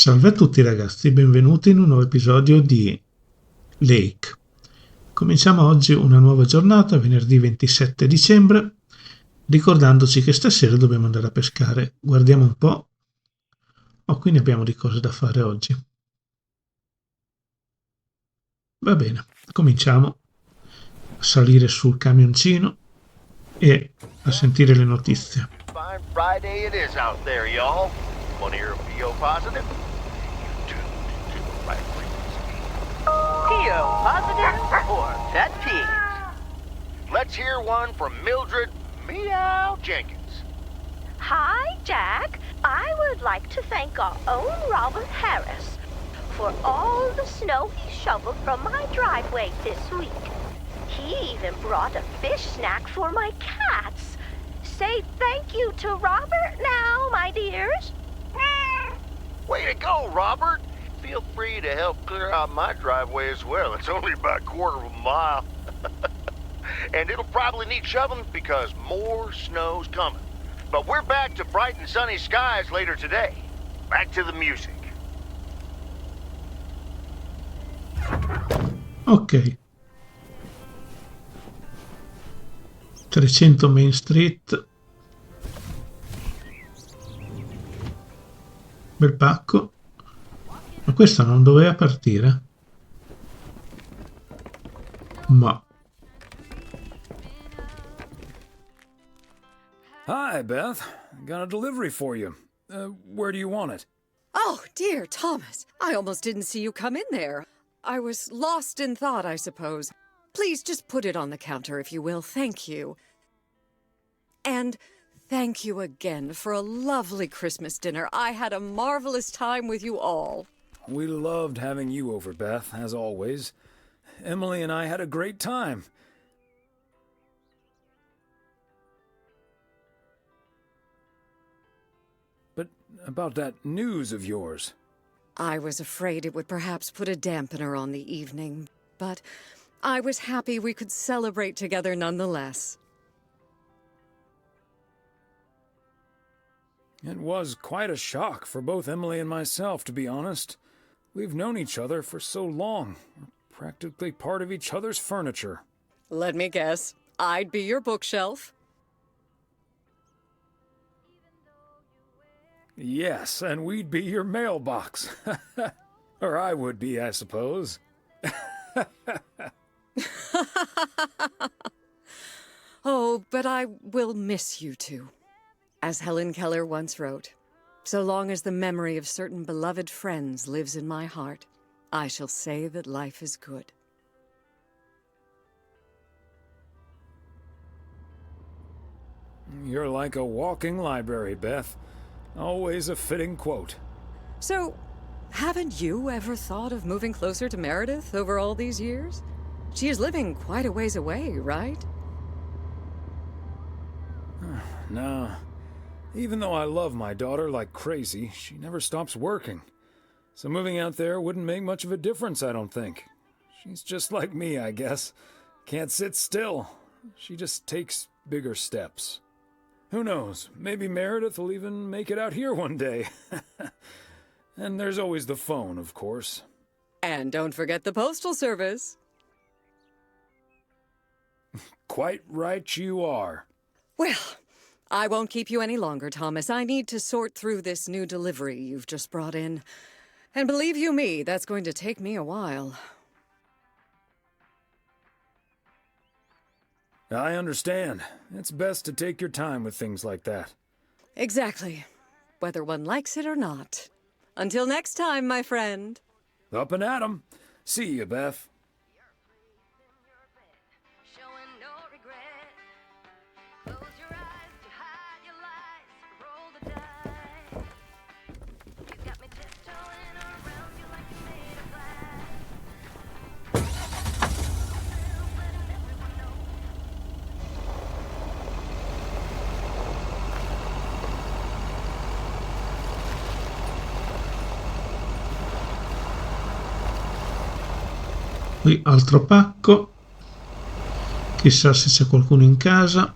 Salve a tutti ragazzi, benvenuti in un nuovo episodio di Lake. Cominciamo oggi una nuova giornata, venerdì 27 dicembre, ricordandoci che stasera dobbiamo andare a pescare. Guardiamo un po'. Qui ne abbiamo di cose da fare oggi. Va bene, cominciamo a salire sul camioncino e a sentire le notizie. Fine Friday it is out there, y'all. Want to hear a PO positive? You tuned to the right frequency. PO positive or pet peeves? Let's hear one from Mildred Meow Jenkins. Hi, Jack. I would like to thank our own Robert Harris for all the snow he shoveled from my driveway this week. He even brought a fish snack for my cats. Say thank you to Robert now, my dears. Way to go, Robert. Feel free to help clear out my driveway as well. It's only about a quarter of a mile. And it'll probably need shoveling because more snow's coming. But we're back to bright and sunny skies later today. Back to the music. Ok. 300 Main Street. Bel pacco. Ma questo non doveva partire? Ma... Hi, Beth. Got a delivery for you. Where do you want it? Oh, dear Thomas. I almost didn't see you come in there. I was lost in thought, I suppose. Please just put it on the counter, if you will. Thank you. And thank you again for a lovely Christmas dinner. I had a marvelous time with you all. We loved having you over, Beth, as always. Emily and I had a great time. But about that news of yours. I was afraid it would perhaps put a dampener on the evening, but I was happy we could celebrate together nonetheless. It was quite a shock for both Emily and myself, to be honest. We've known each other for so long. We're practically part of each other's furniture. Let me guess. I'd be your bookshelf. Yes, and we'd be your mailbox. Or I would be, I suppose. Oh, but I will miss you two. As Helen Keller once wrote, so long as the memory of certain beloved friends lives in my heart, I shall say that life is good. You're like a walking library, Beth. Always a fitting quote. So, haven't you ever thought of moving closer to Meredith over all these years? She is living quite a ways away, right? No. Even though I love my daughter like crazy, she never stops working. So moving out there wouldn't make much of a difference, I don't think. She's just like me, I guess. Can't sit still. She just takes bigger steps. Who knows? Maybe Meredith will even make it out here one day. And there's always the phone, of course. And don't forget the postal service. Quite right you are. Well, I won't keep you any longer, Thomas. I need to sort through this new delivery you've just brought in. And believe you me, that's going to take me a while. I understand. It's best to take your time with things like that. Exactly. Whether one likes it or not. Until next time, my friend. Up and at 'em. See you, Beth. Showing no regret. Close your eyes to hide your lies. Roll the dice. You got me tiptoeing around you like you made of glass. Letting everyone know. Qui altro pacco. Chissà se c'è qualcuno in casa.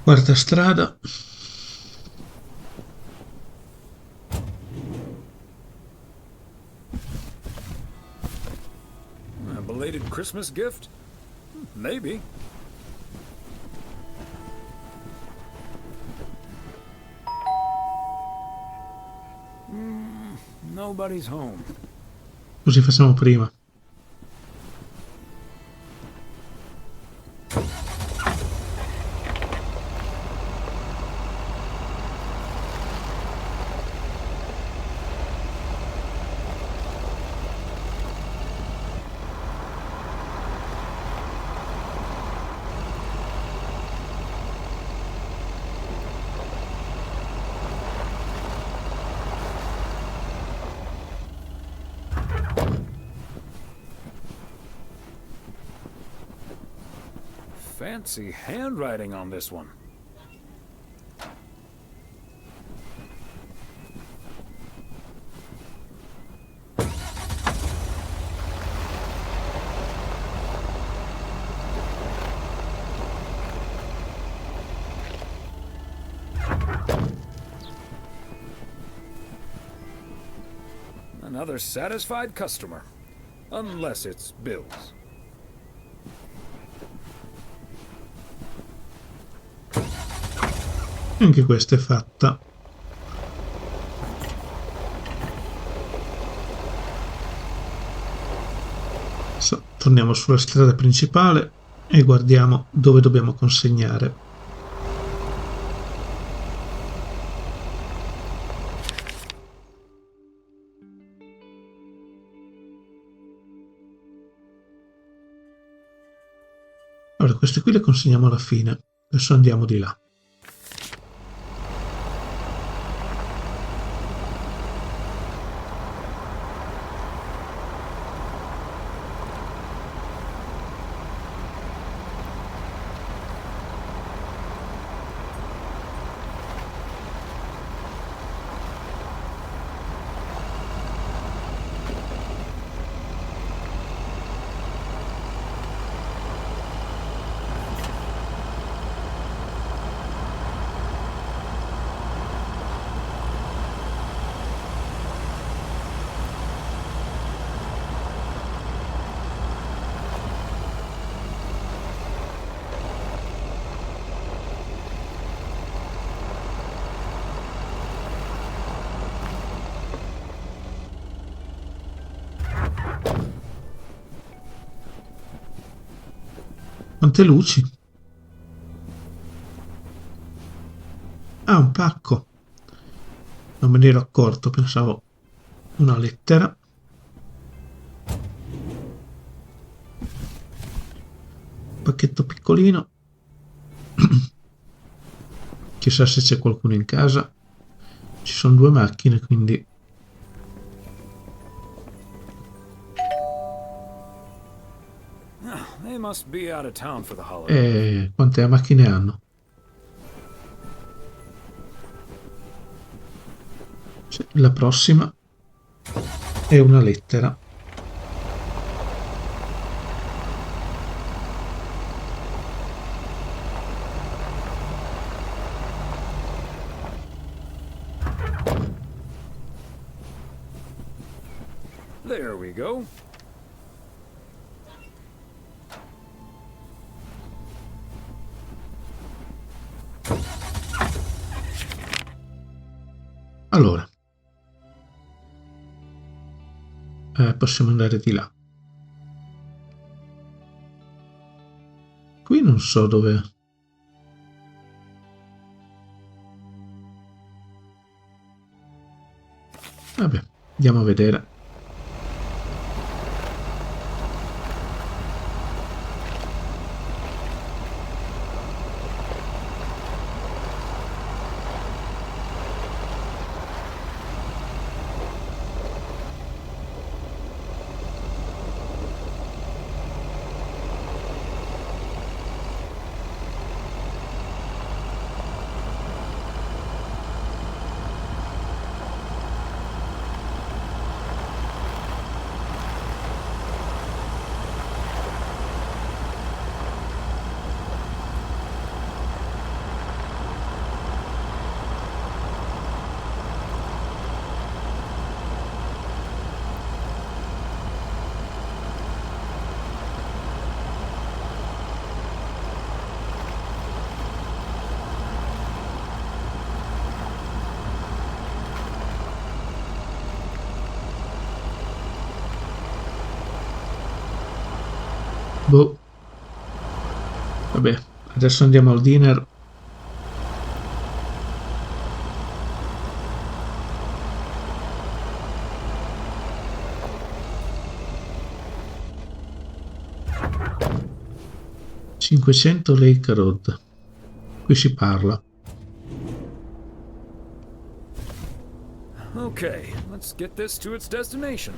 Quarta strada. A belated Christmas gift? Maybe. Nobody's home. Così facciamo prima. Fancy handwriting on this one. Another satisfied customer. Unless it's Bill's. Anche questa è fatta. Torniamo sulla strada principale e guardiamo dove dobbiamo consegnare. Allora, queste qui le consegniamo alla fine. Adesso andiamo di là. Quante luci? Ah, un pacco. Non me ne ero accorto, pensavo una lettera. Pacchetto piccolino. Chissà se c'è qualcuno in casa. Ci sono 2 macchine, quindi They must be out of town for the holiday. quante macchine hanno? La prossima è una lettera. There we go. Allora, possiamo andare di là. Qui non so dove. Vabbè, andiamo a vedere. Boh. Vabbè, adesso andiamo al dinner. Cinquecento Lake Road. Qui si parla. Okay, let's get this to its destination.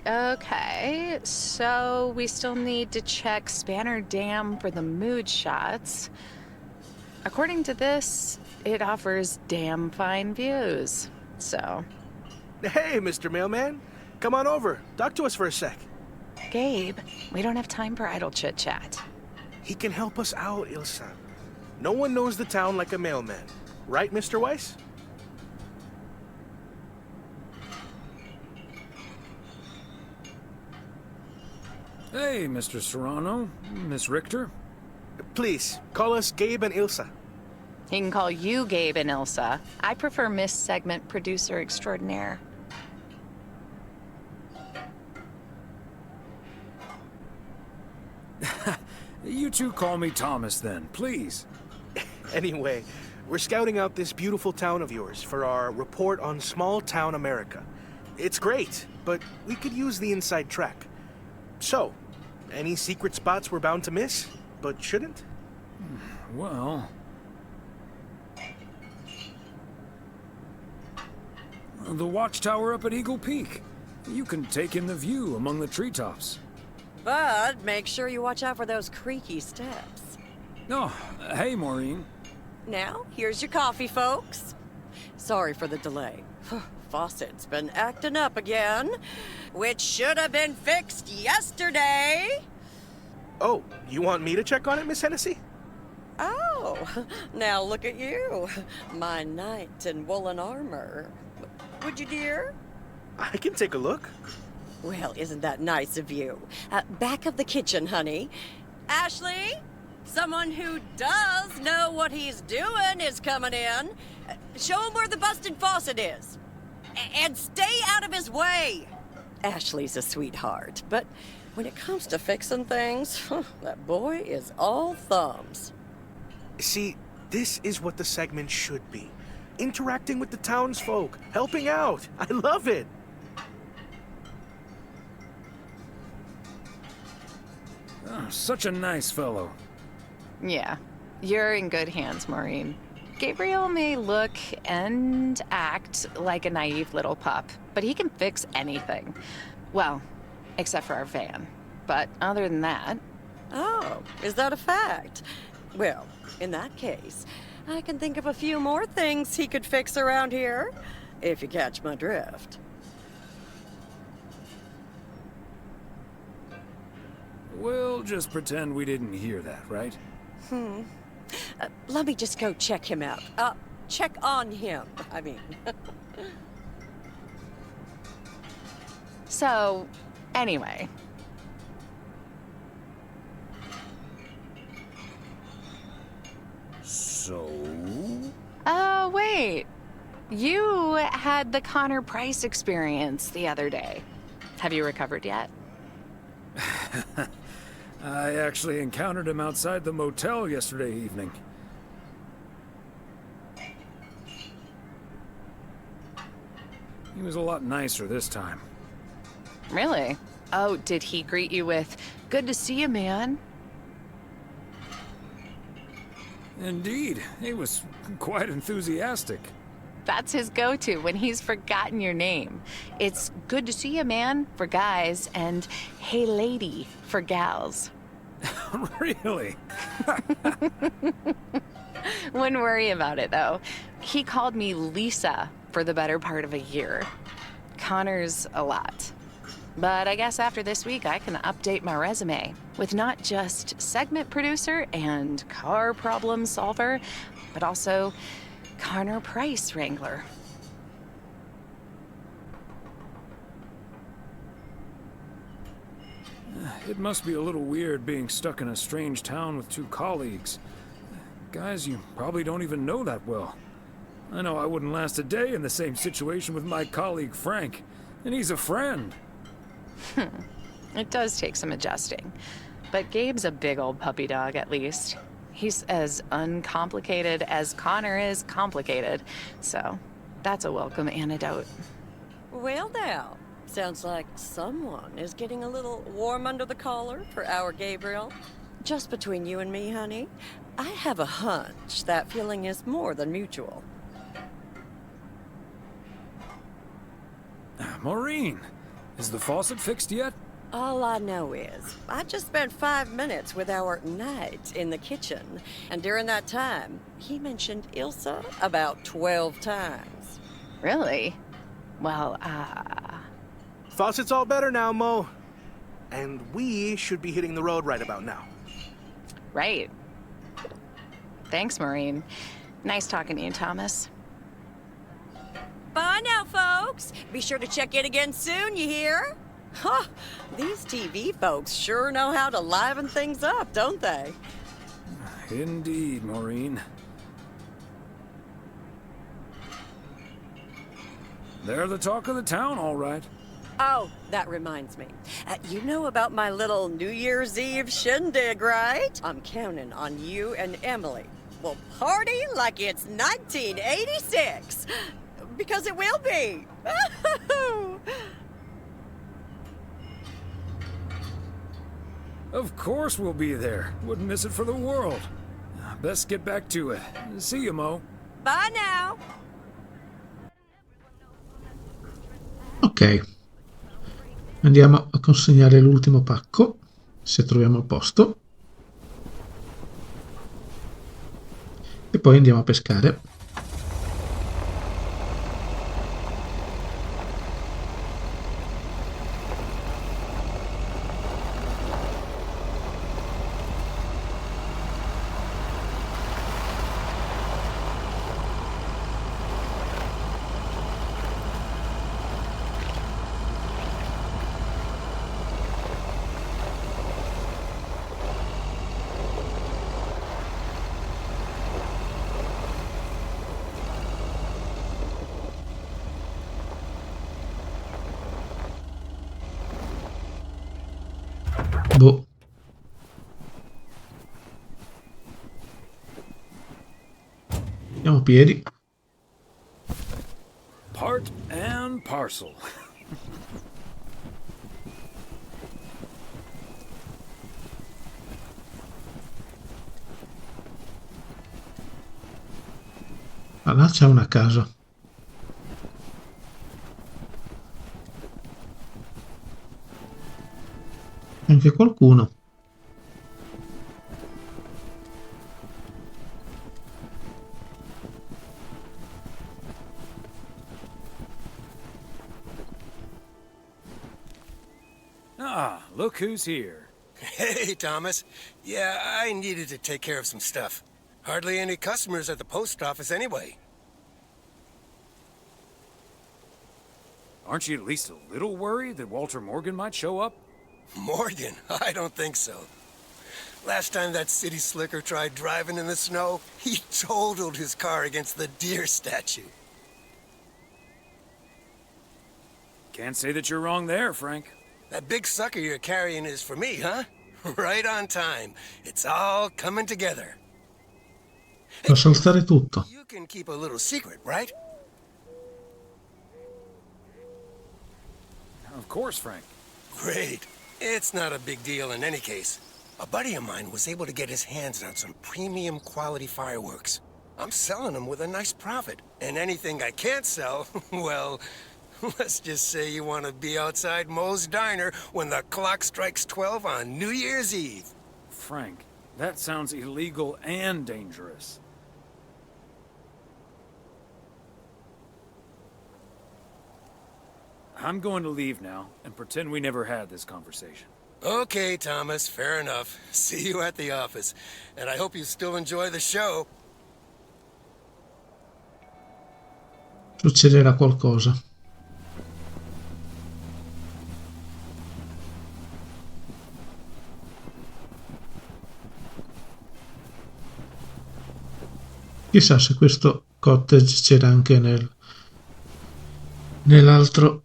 Okay, so we still need to check Spanner Dam for the mood shots. According to this, it offers damn fine views. So, Hey, Mr. Mailman. Come on over. Talk to us for a sec. Gabe, we don't have time for idle chit-chat. He can help us out, Ilsa. No one knows the town like a mailman. Right, Mr. Weiss? Hey, Mr. Serrano, Miss Richter. Please, call us Gabe and Ilsa. He can call you Gabe and Ilsa. I prefer Miss Segment Producer Extraordinaire. You two call me Thomas then, please. Anyway, we're scouting out this beautiful town of yours for our report on small town America. It's great, but we could use the inside track. So, any secret spots we're bound to miss, but shouldn't? Well... the watchtower up at Eagle Peak. You can take in the view among the treetops. But make sure you watch out for those creaky steps. Oh, hey, Maureen. Now, here's your coffee, folks. Sorry for the delay. Faucet's been acting up again, which should have been fixed yesterday. Oh, you want me to check on it, Miss Hennessy? Oh, now look at you. My knight in woolen armor. Would you, dear? I can take a look. Well, isn't that nice of you? Back of the kitchen, honey. Ashley, someone who does know what he's doing is coming in. Show him where the busted faucet is. And stay out of his way. Ashley's a sweetheart, but when it comes to fixing things, that boy is all thumbs. See, this is what the segment should be. Interacting with the townsfolk, helping out. I love it. Oh, such a nice fellow. Yeah, you're in good hands, Maureen. Gabriel may look and act like a naive little pup, but he can fix anything. Well, except for our van. But other than that... Oh, is that a fact? Well, in that case, I can think of a few more things he could fix around here, if you catch my drift. We'll just pretend we didn't hear that, right? Let me just go check him out. Check on him, I mean. So, anyway. So... Oh, wait. You had the Connor Price experience the other day. Have you recovered yet? I actually encountered him outside the motel yesterday evening. He was a lot nicer this time. Really? Oh, did he greet you with, "Good to see you, man"? Indeed, he was quite enthusiastic. That's his go-to when he's forgotten your name. It's "Good to see you, man" for guys and "Hey, lady" for gals. Really? Wouldn't worry about it, though. He called me Lisa for the better part of a year. Connor's a lot. But I guess after this week, I can update my resume with not just segment producer and car problem solver, but also Connor Price wrangler. It must be a little weird being stuck in a strange town with two colleagues. Guys you probably don't even know that well. I know I wouldn't last a day in the same situation with my colleague Frank, and he's a friend. It does take some adjusting. But Gabe's a big old puppy dog, at least. He's as uncomplicated as Connor is complicated. So, that's a welcome antidote. Well now, sounds like someone is getting a little warm under the collar for our Gabriel. Just between you and me, honey, I have a hunch that feeling is more than mutual. Maureen, is the faucet fixed yet? All I know is, I just spent 5 minutes with our knight in the kitchen, and during that time, he mentioned Ilsa about 12 times. Really? Well, Faucet's all better now, Mo. And we should be hitting the road right about now. right. Thanks, Maureen. Nice talking to you, Thomas. Bye now, folks. Be sure to check in again soon, you hear? Huh, these TV folks sure know how to liven things up, don't they? Indeed, Maureen. They're the talk of the town, all right. Oh, that reminds me. You know about my little New Year's Eve shindig, right? I'm counting on you and Emily. We'll party like it's 1986. Because it will be. Of course we'll be there. Wouldn't miss it for the world. Best get back to it. See you, Mo. Bye now. Ok, andiamo a consegnare l'ultimo pacco, se troviamo il posto, e poi andiamo a pescare. Boh. Andiamo a piedi. Part and parcel. Ah, là c'è una casa. Anche qualcuno. Ah, look who's here. Hey, Thomas. Yeah, I needed to take care of some stuff. Hardly any customers at the post office anyway. Aren't you at least a little worried that Walter Morgan might show up? Morgan? I don't think so. Last time that city slicker tried driving in the snow, he totaled his car against the deer statue. Can't say that you're wrong there, Frank. That big sucker you're carrying is for me, huh? Right on time. It's all coming together. Posso alzare tutto. You can keep a little secret, right? Of course, Frank. Great. It's not a big deal in any case. A buddy of mine was able to get his hands on some premium quality fireworks. I'm selling them with a nice profit. And anything I can't sell, well, let's just say you want to be outside Moe's Diner when the clock strikes 12 on New Year's Eve. Frank, that sounds illegal and dangerous. I'm going to leave now and pretend we never had this conversation. Okay, Thomas, fair enough. See you at the office. And I hope you still enjoy the show. Succederà qualcosa. Chissà se questo cottage c'era anche nell'altro.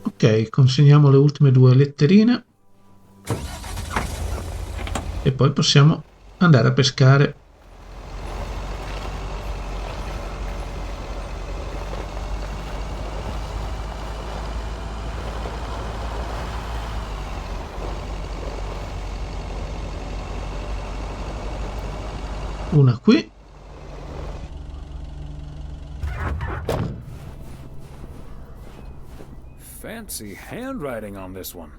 Ok, consegniamo le ultime 2 letterine e poi possiamo andare a pescare. Una qui. Fancy handwriting on this one.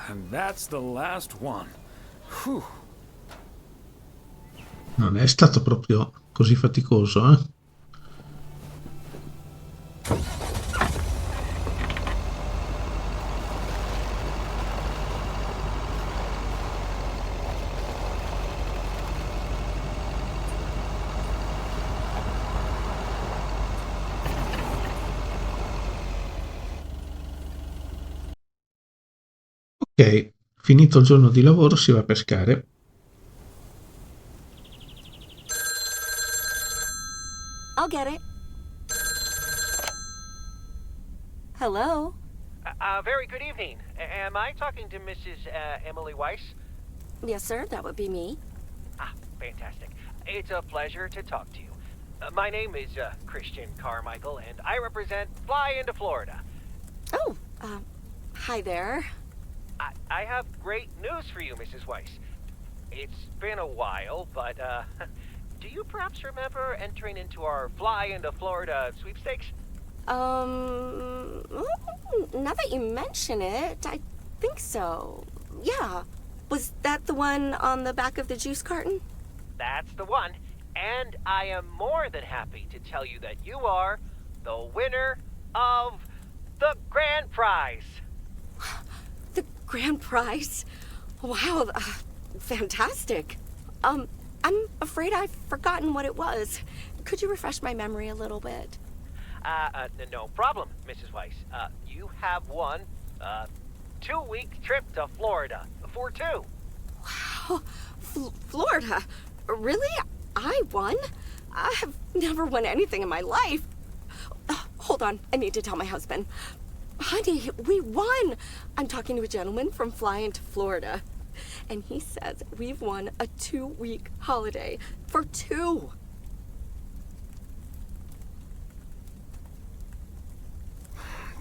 And that's the last one. Whew. Non è stato proprio così faticoso, eh? Ok, finito il giorno di lavoro si va a pescare. I'll get it. Hello? Very good evening. Am I talking to Mrs. Emily Weiss? Yes, sir, that would be me. Ah, fantastic. It's a pleasure to talk to you. My name is Christian Carmichael, and I represent Fly into Florida. Oh, hi there. I have great news for you, Mrs. Weiss. It's been a while, but do you perhaps remember entering into our Fly into Florida sweepstakes? Now that you mention it, I think so. Yeah. Was that the one on the back of the juice carton? That's the one. And I am more than happy to tell you that you are the winner of the grand prize. The grand prize? Wow, fantastic. I'm afraid I've forgotten what it was. Could you refresh my memory a little bit? No problem, Mrs. Weiss. You have won a 2-week trip to Florida for 2. Wow, Florida? Really? I won? I have never won anything in my life. Hold on, I need to tell my husband. Honey, we won! I'm talking to a gentleman from Fly into Florida. And he says we've won a 2-week holiday for 2.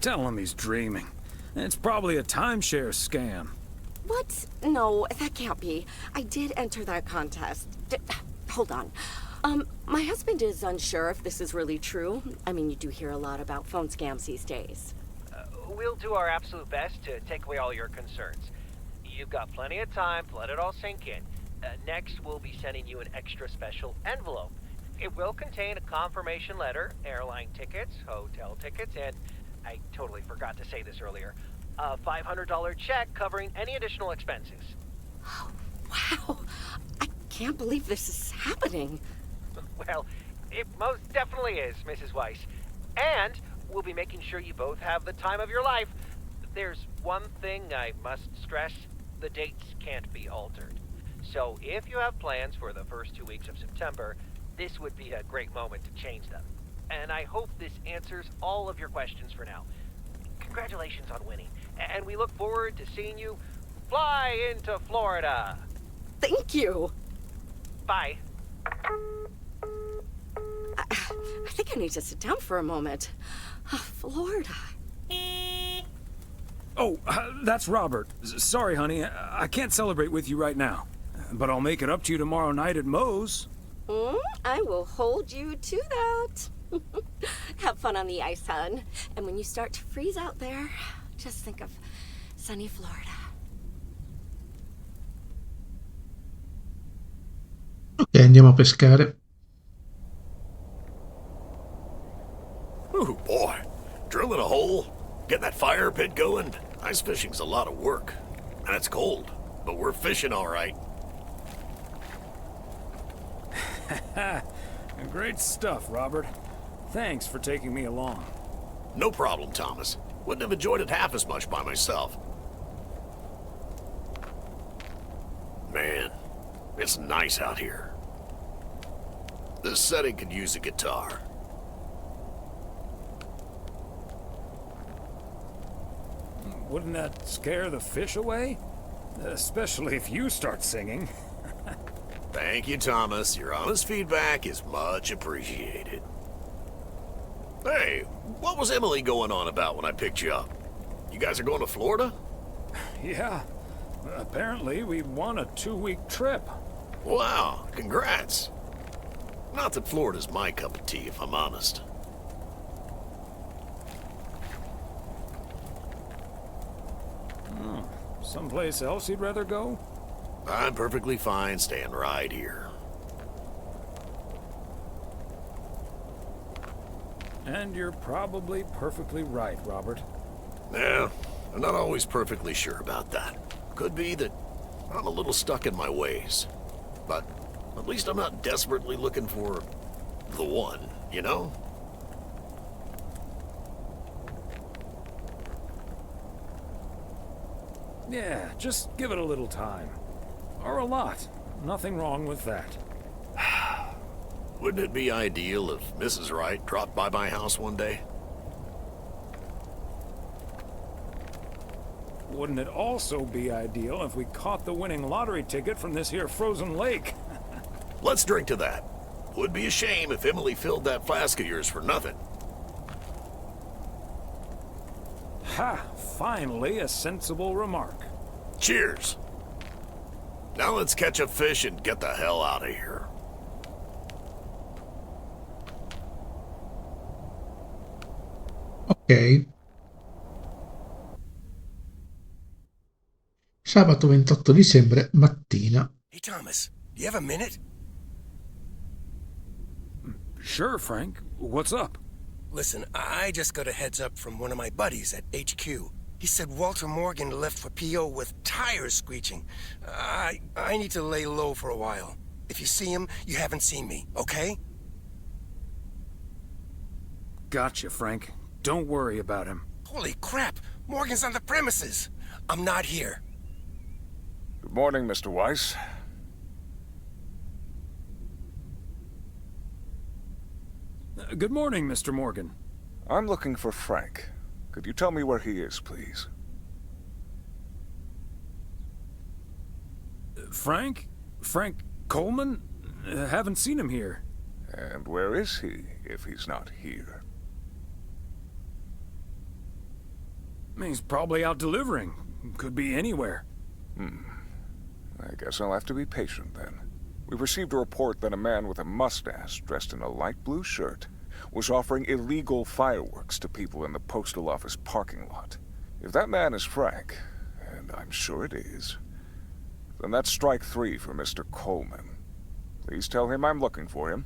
Tell him he's dreaming. It's probably a timeshare scam. What? No, that can't be. I did enter that contest. Hold on. My husband is unsure if this is really true. I mean, you do hear a lot about phone scams these days. We'll do our absolute best to take away all your concerns. You've got plenty of time to let it all sink in. Next, we'll be sending you an extra special envelope. It will contain a confirmation letter, airline tickets, hotel tickets, and I totally forgot to say this earlier, a $500 check covering any additional expenses. Oh, wow. I can't believe this is happening. Well, it most definitely is, Mrs. Weiss. And we'll be making sure you both have the time of your life. There's one thing I must stress. The dates can't be altered. So if you have plans for the first 2 weeks of September, this would be a great moment to change them. And I hope this answers all of your questions for now. Congratulations on winning. And we look forward to seeing you fly into Florida. Thank you. Bye. I think I need to sit down for a moment. Florida. Oh, that's Robert. Sorry, honey. I can't celebrate with you right now. But I'll make it up to you tomorrow night at Moe's. I will hold you to that. Have fun on the ice, hon. And when you start to freeze out there, just think of sunny Florida. Ok, andiamo a pescare. Ooh, boy. Drilling a hole, getting that fire pit going. Ice fishing's a lot of work. And it's cold, but we're fishing all right. Great stuff, Robert. Thanks for taking me along. No problem, Thomas. Wouldn't have enjoyed it half as much by myself. Man, it's nice out here. This setting could use a guitar. Wouldn't that scare the fish away? Especially if you start singing. Thank you, Thomas. Your honest feedback is much appreciated. Hey, what was Emily going on about when I picked you up? You guys are going to Florida? Yeah. Apparently, we won a 2-week trip. Wow, congrats. Not that Florida's my cup of tea, if I'm honest. Someplace else you'd rather go? I'm perfectly fine staying right here. And you're probably perfectly right, Robert. Yeah, I'm not always perfectly sure about that. Could be that I'm a little stuck in my ways. But at least I'm not desperately looking for the one, you know? Yeah, just give it a little time. Or a lot. Nothing wrong with that. Wouldn't it be ideal if Mrs. Wright dropped by my house one day? Wouldn't it also be ideal if we caught the winning lottery ticket from this here frozen lake? Let's drink to that. Would be a shame if Emily filled that flask of yours for nothing. Ha! Finally, a sensible remark. Cheers. Now let's catch a fish and get the hell out of here. Ok. Sabato 28 dicembre, mattina. Hey, Thomas, do you have a minute? Sure, Frank. What's up? Listen, I just got a heads up from one of my buddies at HQ. He said Walter Morgan left for PO with tires screeching. I need to lay low for a while. If you see him, you haven't seen me, okay? Gotcha, Frank. Don't worry about him. Holy crap! Morgan's on the premises! I'm not here. Good morning, Mr. Weiss. Good morning, Mr. Morgan. I'm looking for Frank. Could you tell me where he is, please? Frank? Frank Coleman? Haven't seen him here. And where is he, if he's not here? He's probably out delivering. Could be anywhere. I guess I'll have to be patient then. We received a report that a man with a mustache dressed in a light blue shirt was offering illegal fireworks to people in the postal office parking lot. If that man is Frank, and I'm sure it is, then that's strike 3 for Mr. Coleman. Please tell him I'm looking for him.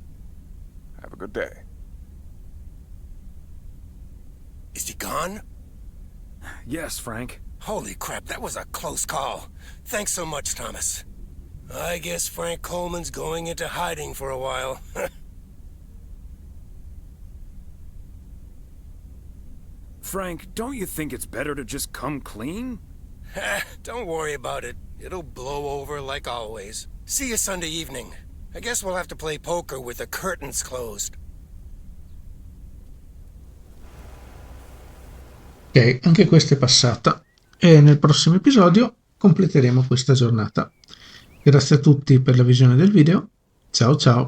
Have a good day. Is he gone? Yes, Frank. Holy crap, that was a close call. Thanks so much, Thomas. I guess Frank Coleman's going into hiding for a while. Frank, don't you think it's better to just come clean? Don't worry about it. It'll blow over like always. See you Sunday evening. I guess we'll have to play poker with the curtains closed. Ok, anche questa è passata e nel prossimo episodio completeremo questa giornata. Grazie a tutti per la visione del video. Ciao ciao!